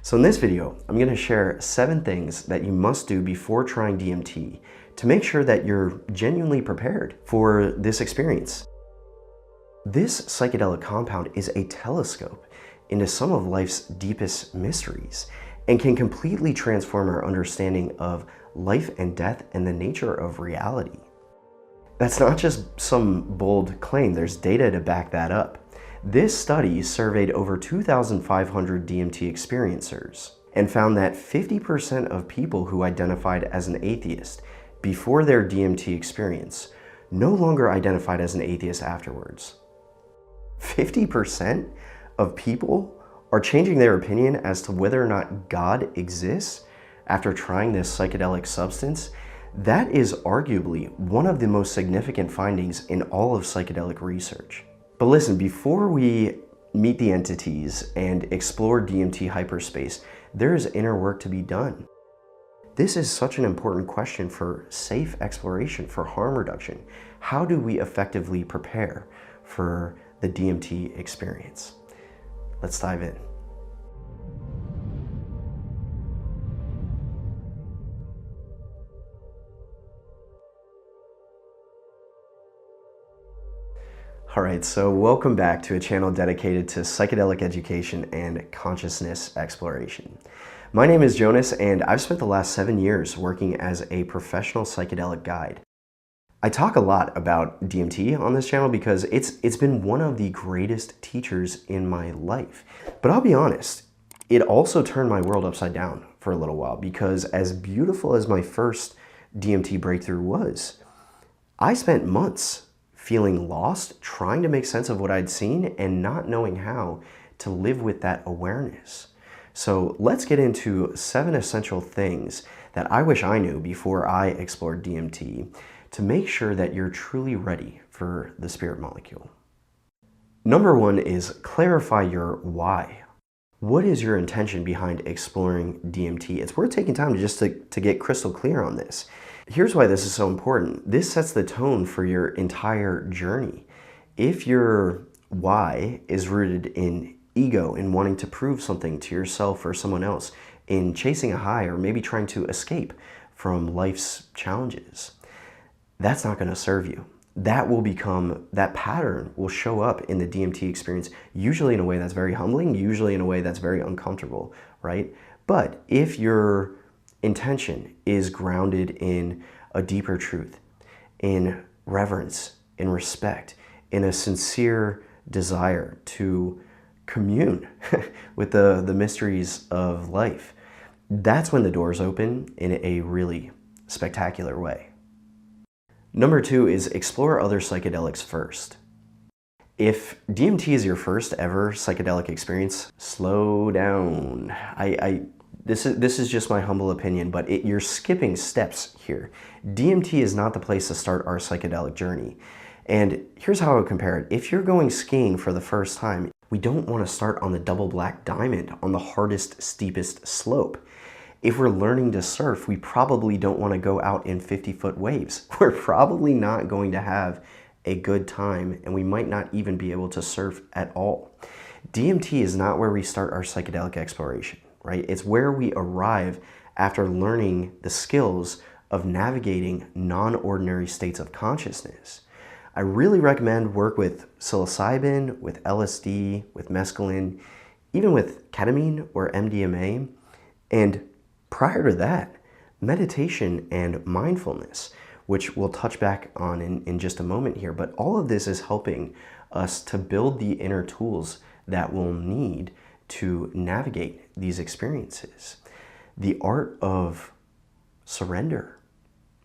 So in this video, I'm going to share 7 things that you must do before trying DMT to make sure that you're genuinely prepared for this experience. This psychedelic compound is a telescope into some of life's deepest mysteries and can completely transform our understanding of life and death and the nature of reality. That's not just some bold claim, there's data to back that up. This study surveyed over 2,500 DMT experiencers and found that 50% of people who identified as an atheist before their DMT experience no longer identified as an atheist afterwards. 50% of people are changing their opinion as to whether or not God exists after trying this psychedelic substance. That is arguably one of the most significant findings in all of psychedelic research. But listen, before we meet the entities and explore DMT hyperspace, there is inner work to be done. This is such an important question for safe exploration, for harm reduction. How do we effectively prepare for the DMT experience? Let's dive in. Alright, so welcome back to a channel dedicated to psychedelic education and consciousness exploration. My name is Jonas, and I've spent the last 7 years working as a professional psychedelic guide. I talk a lot about DMT on this channel because it's been one of the greatest teachers in my life. But I'll be honest, it also turned my world upside down for a little while, because as beautiful as my first DMT breakthrough was, I spent months feeling lost, trying to make sense of what I'd seen and not knowing how to live with that awareness. So let's get into 7 essential things that I wish I knew before I explored DMT to make sure that you're truly ready for the spirit molecule. Number 1 is clarify your why. What is your intention behind exploring DMT? It's worth taking time to get crystal clear on this. Here's why this is so important. This sets the tone for your entire journey. If your why is rooted in ego, in wanting to prove something to yourself or someone else, in chasing a high, or maybe trying to escape from life's challenges, that's not going to serve you. That pattern will show up in the DMT experience, usually in a way that's very humbling, usually in a way that's very uncomfortable, right? But if your intention is grounded in a deeper truth, in reverence, in respect, in a sincere desire to commune with the mysteries of life, that's when the doors open in a really spectacular way. Number 2 is explore other psychedelics first. If DMT is your first ever psychedelic experience, slow down. This is just my humble opinion, but you're skipping steps here. DMT is not the place to start our psychedelic journey. And here's how I would compare it. If you're going skiing for the first time, we don't want to start on the double black diamond on the hardest, steepest slope. If we're learning to surf, we probably don't want to go out in 50-foot waves. We're probably not going to have a good time, and we might not even be able to surf at all. DMT is not where we start our psychedelic exploration, right? It's where we arrive after learning the skills of navigating non-ordinary states of consciousness. I really recommend work with psilocybin, with LSD, with mescaline, even with ketamine or MDMA. And prior to that, meditation and mindfulness, which we'll touch back on in just a moment here. But all of this is helping us to build the inner tools that we'll need to navigate these experiences. The art of surrender,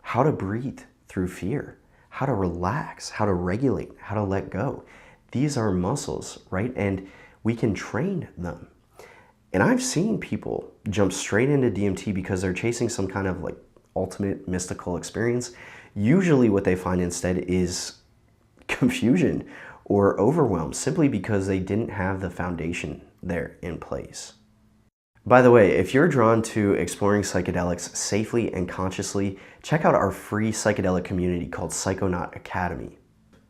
how to breathe through fear, how to relax, how to regulate, how to let go. These are muscles, right? And we can train them. And I've seen people jump straight into DMT because they're chasing some kind of like ultimate mystical experience. Usually what they find instead is confusion or overwhelm, simply because they didn't have the foundation there in place. By the way, if you're drawn to exploring psychedelics safely and consciously, check out our free psychedelic community called Psychonaut Academy.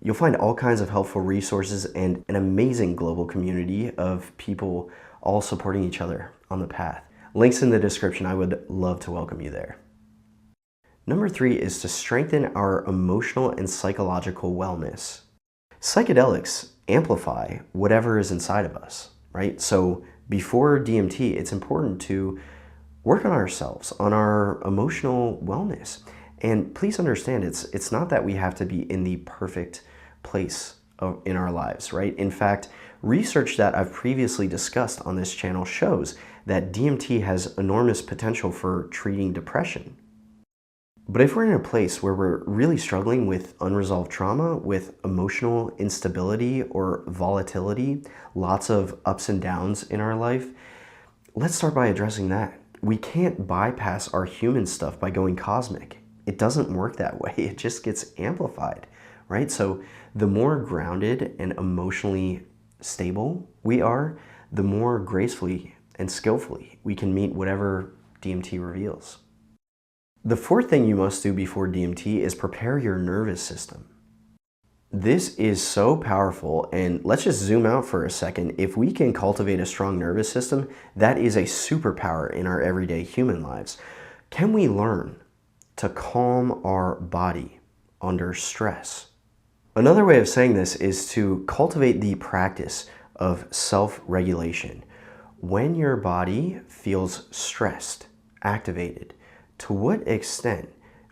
You'll find all kinds of helpful resources and an amazing global community of people all supporting each other on the path. Links in the description. I would love to welcome you there. Number 3 is to strengthen our emotional and psychological wellness. Psychedelics amplify whatever is inside of us, right? So before DMT, it's important to work on ourselves, on our emotional wellness. And please understand, it's not that we have to be in the perfect place in our lives, right? In fact, research that I've previously discussed on this channel shows that DMT has enormous potential for treating depression. But if we're in a place where we're really struggling with unresolved trauma, with emotional instability or volatility, lots of ups and downs in our life, let's start by addressing that. We can't bypass our human stuff by going cosmic. It doesn't work that way. It just gets amplified, right? So the more grounded and emotionally stable we are, the more gracefully and skillfully we can meet whatever DMT reveals. The 4th thing you must do before DMT is prepare your nervous system. This is so powerful, and let's just zoom out for a second. If we can cultivate a strong nervous system, that is a superpower in our everyday human lives. Can we learn to calm our body under stress? Another way of saying this is to cultivate the practice of self-regulation. When your body feels stressed, activated, to what extent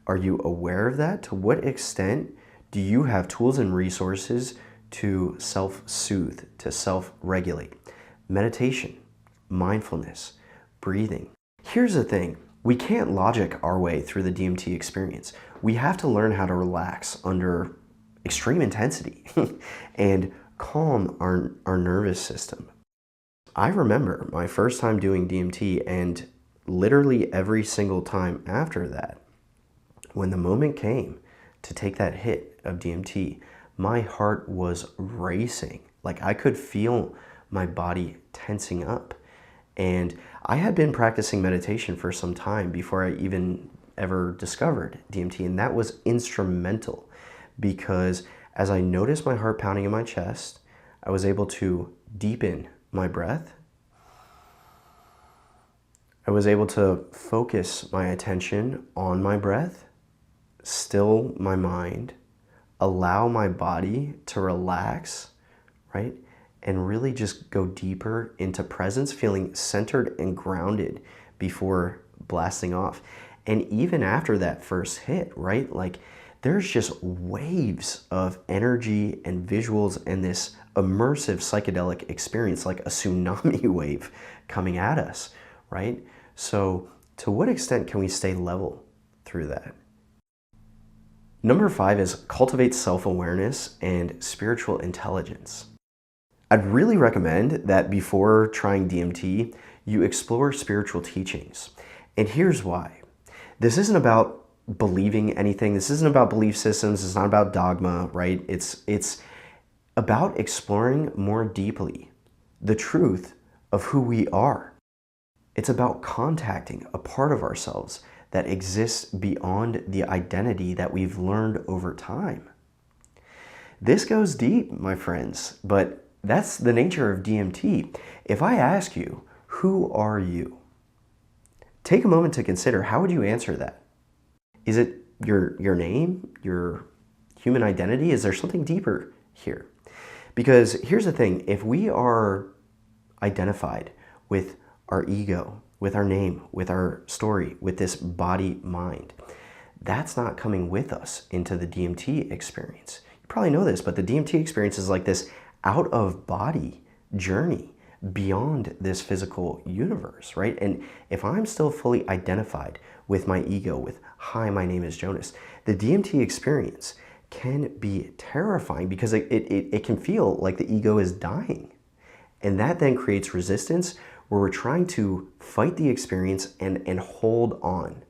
are you aware of that? To what extent do you have tools and resources to self-soothe, to self-regulate? Meditation, mindfulness, breathing. Here's the thing. We can't logic our way through the DMT experience. We have to learn how to relax under extreme intensity and calm our nervous system. I remember my first time doing DMT, and literally every single time after that, when the moment came to take that hit of DMT, my heart was racing. Like I could feel my body tensing up. And I had been practicing meditation for some time before I even ever discovered DMT, and that was instrumental because as I noticed my heart pounding in my chest, I was able to deepen my breath. I was able to focus my attention on my breath, still my mind, allow my body to relax, right? And really just go deeper into presence, feeling centered and grounded before blasting off. And even after that first hit, right? Like there's just waves of energy and visuals and this immersive psychedelic experience, like a tsunami wave coming at us, right? So to what extent can we stay level through that? Number 5 is cultivate self-awareness and spiritual intelligence. I'd really recommend that before trying DMT, you explore spiritual teachings. And here's why. This isn't about believing anything. This isn't about belief systems. It's not about dogma, right? It's about exploring more deeply the truth of who we are. It's about contacting a part of ourselves that exists beyond the identity that we've learned over time. This goes deep, my friends, but that's the nature of DMT. If I ask you, who are you? Take a moment to consider, how would you answer that? Is it your name, your human identity? Is there something deeper here? Because here's the thing, if we are identified with our ego, with our name, with our story, with this body mind, that's not coming with us into the DMT experience. You probably know this, but the DMT experience is like this out of body journey beyond this physical universe, right? And if I'm still fully identified with my ego, with, hi, my name is Jonas, the DMT experience can be terrifying because it can feel like the ego is dying. And that then creates resistance where we're trying to fight the experience and hold on.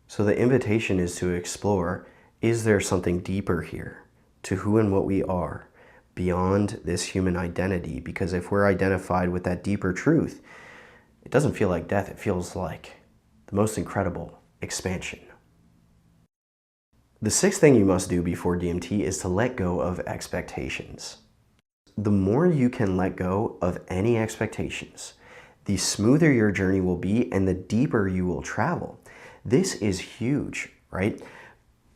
So the invitation is to explore, is there something deeper here to who and what we are beyond this human identity? Because if we're identified with that deeper truth, it doesn't feel like death, it feels like the most incredible expansion. The 6th thing you must do before DMT is to let go of expectations. the more you can let go of any expectations, the smoother your journey will be and the deeper you will travel. This is huge, right?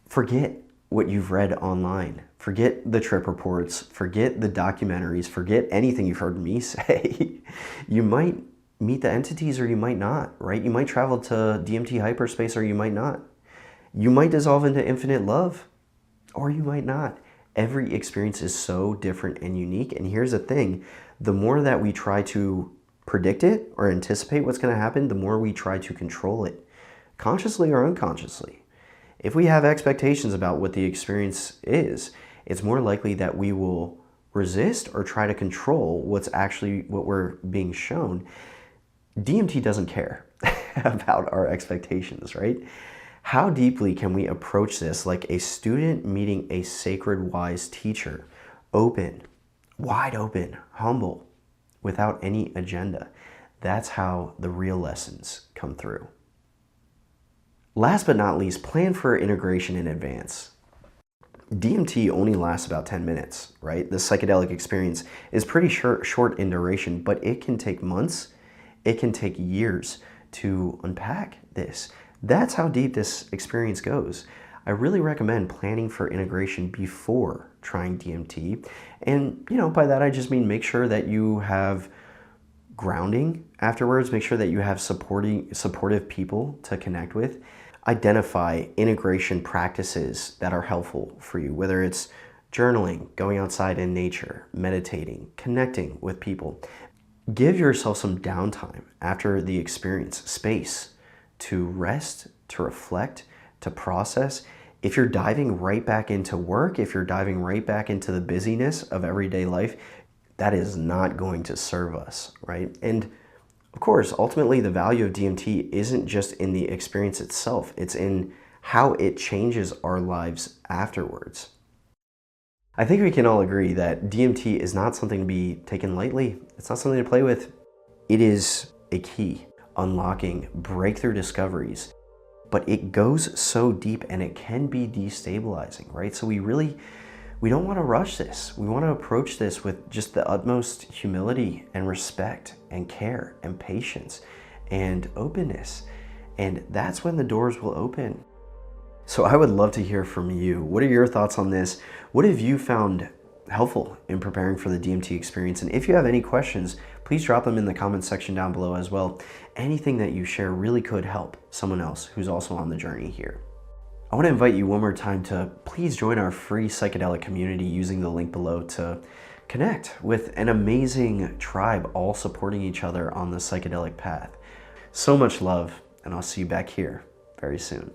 Forget what you've read online. Forget the trip reports. Forget the documentaries. Forget anything you've heard me say. You might meet the entities or you might not, right? You might travel to DMT hyperspace or you might not. You might dissolve into infinite love or you might not. Every experience is so different and unique. And here's the thing, the more that we try to predict it or anticipate what's going to happen, the more we try to control it, consciously or unconsciously. If we have expectations about what the experience is, it's more likely that we will resist or try to control what we're being shown. DMT doesn't care about our expectations, right? How deeply can we approach this like a student meeting a sacred wise teacher? Open, wide open, humble, without any agenda. That's how the real lessons come through. Last but not least, plan for integration in advance. DMT only lasts about 10 minutes, right? The psychedelic experience is pretty short in duration, but it can take months, it can take years to unpack this. That's how deep this experience goes. I really recommend planning for integration before trying DMT. And, by that I just mean make sure that you have grounding afterwards, make sure that you have supportive people to connect with. Identify integration practices that are helpful for you, whether it's journaling, going outside in nature, meditating, connecting with people. Give yourself some downtime after the experience, space to rest, to reflect, to process. If you're diving right back into work, if you're diving right back into the busyness of everyday life, that is not going to serve us, right? And of course, ultimately, the value of DMT isn't just in the experience itself, it's in how it changes our lives afterwards. I think we can all agree that DMT is not something to be taken lightly. It's not something to play with. It is a key, unlocking breakthrough discoveries, but it goes so deep and it can be destabilizing, right? So we don't want to rush this. We want to approach this with just the utmost humility and respect and care and patience and openness. And that's when the doors will open. So I would love to hear from you. What are your thoughts on this? What have you found helpful in preparing for the DMT experience? And if you have any questions, please drop them in the comments section down below as well. Anything that you share really could help someone else who's also on the journey here. I want to invite you one more time to please join our free psychedelic community using the link below to connect with an amazing tribe all supporting each other on the psychedelic path. So much love, and I'll see you back here very soon.